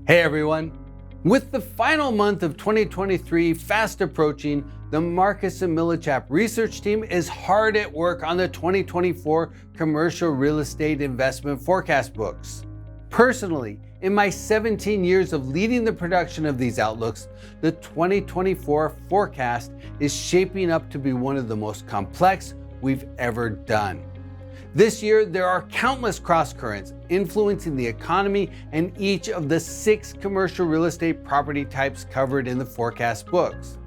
Hey everyone! With the final month of 2023 fast approaching, the Marcus and Millichap research team is hard at work on the 2024 commercial real estate investment forecast books. Personally, in my 17 years of leading the production of these outlooks, the 2024 forecast is shaping up to be one of the most complex we've ever done. This year, there are countless crosscurrents influencing the economy and each of the 6 commercial real estate property types covered in the forecast books.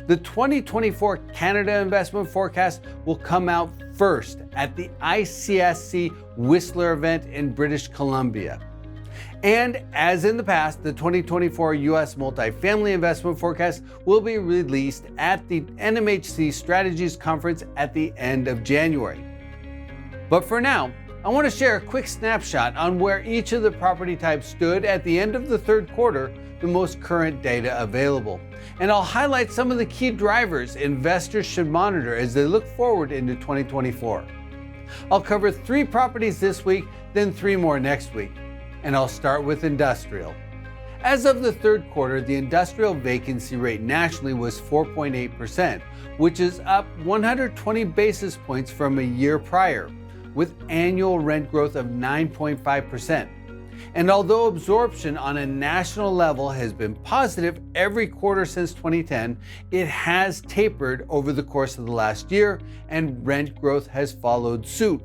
The 2024 Canada Investment Forecast will come out first at the ICSC Whistler event in British Columbia. And as in the past, the 2024 U.S. Multifamily Investment Forecast will be released at the NMHC Strategies Conference at the end of January. But for now, I want to share a quick snapshot on where each of the property types stood at the end of the third quarter, the most current data available. And I'll highlight some of the key drivers investors should monitor as they look forward into 2024. I'll cover 3 properties this week, then 3 more next week. And I'll start with industrial. As of the third quarter, the industrial vacancy rate nationally was 4.8%, which is up 120 basis points from a year prior, with annual rent growth of 9.5%. And although absorption on a national level has been positive every quarter since 2010, it has tapered over the course of the last year, and rent growth has followed suit.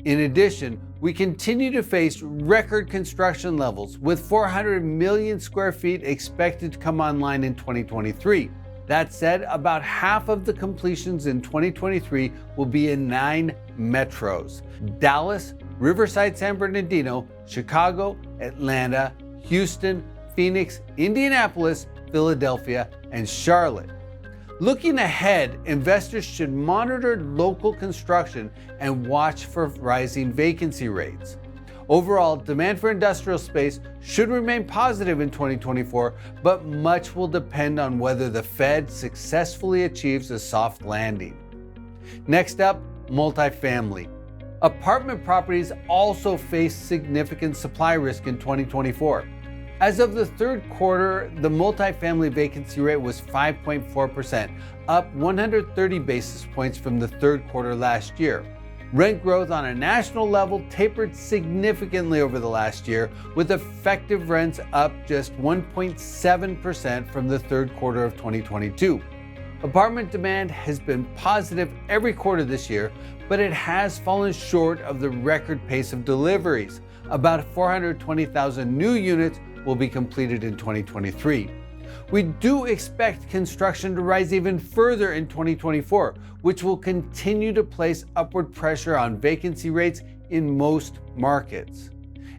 In addition, we continue to face record construction levels, with 400 million square feet expected to come online in 2023. That said, about half of the completions in 2023 will be in 9 metros: Dallas, Riverside, San Bernardino, Chicago, Atlanta, Houston, Phoenix, Indianapolis, Philadelphia, and Charlotte. Looking ahead, investors should monitor local construction and watch for rising vacancy rates. Overall, demand for industrial space should remain positive in 2024, but much will depend on whether the Fed successfully achieves a soft landing. Next up, multifamily. Apartment properties also face significant supply risk in 2024. As of the third quarter, the multifamily vacancy rate was 5.4%, up 130 basis points from the third quarter last year. Rent growth on a national level tapered significantly over the last year, with effective rents up just 1.7% from the third quarter of 2022. Apartment demand has been positive every quarter this year, but it has fallen short of the record pace of deliveries. About 420,000 new units will be completed in 2023. We do expect construction to rise even further in 2024, which will continue to place upward pressure on vacancy rates in most markets.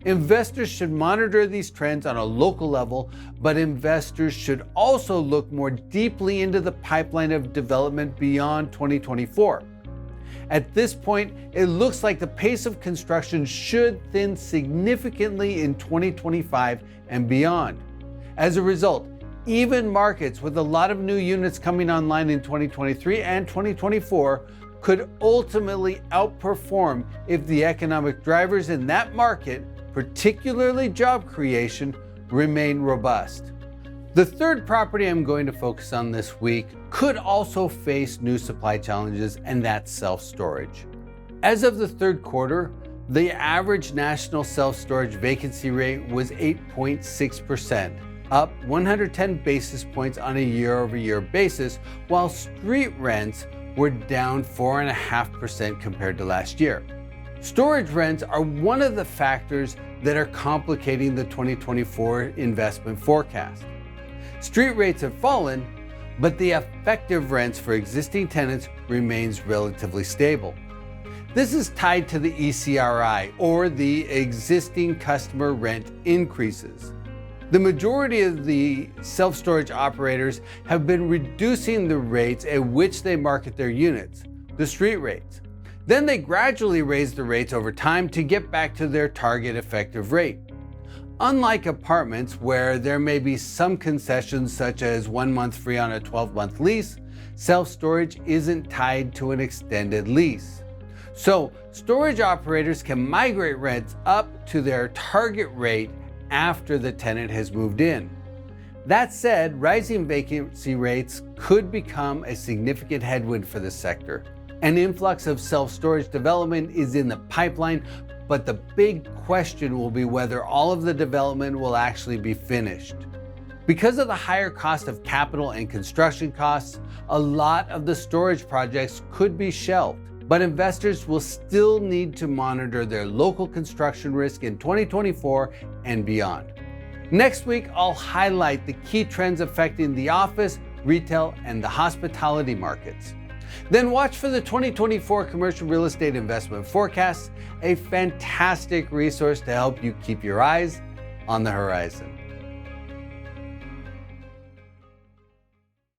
Investors should monitor these trends on a local level, but investors should also look more deeply into the pipeline of development beyond 2024. At this point, it looks like the pace of construction should thin significantly in 2025 and beyond. As a result, even markets with a lot of new units coming online in 2023 and 2024 could ultimately outperform if the economic drivers in that market, particularly job creation, remain robust. The third property I'm going to focus on this week could also face new supply challenges, and that's self-storage. As of the third quarter, the average national self-storage vacancy rate was 8.6%. up 110 basis points on a year-over-year basis, while street rents were down 4.5% compared to last year. Storage rents are one of the factors that are complicating the 2024 investment forecast. Street rates have fallen, but the effective rents for existing tenants remains relatively stable. This is tied to the ECRI, or the existing customer rent increases. The majority of the self-storage operators have been reducing the rates at which they market their units, the street rates. Then they gradually raise the rates over time to get back to their target effective rate. Unlike apartments, where there may be some concessions such as 1 month free on a 12-month lease, self-storage isn't tied to an extended lease. So storage operators can migrate rents up to their target rate after the tenant has moved in. That said, rising vacancy rates could become a significant headwind for the sector. An influx of self-storage development is in the pipeline, but the big question will be whether all of the development will actually be finished. Because of the higher cost of capital and construction costs, a lot of the storage projects could be shelved, but investors will still need to monitor their local construction risk in 2024 and beyond. Next week, I'll highlight the key trends affecting the office, retail, and the hospitality markets. Then watch for the 2024 Commercial Real Estate Investment Forecast, a fantastic resource to help you keep your eyes on the horizon.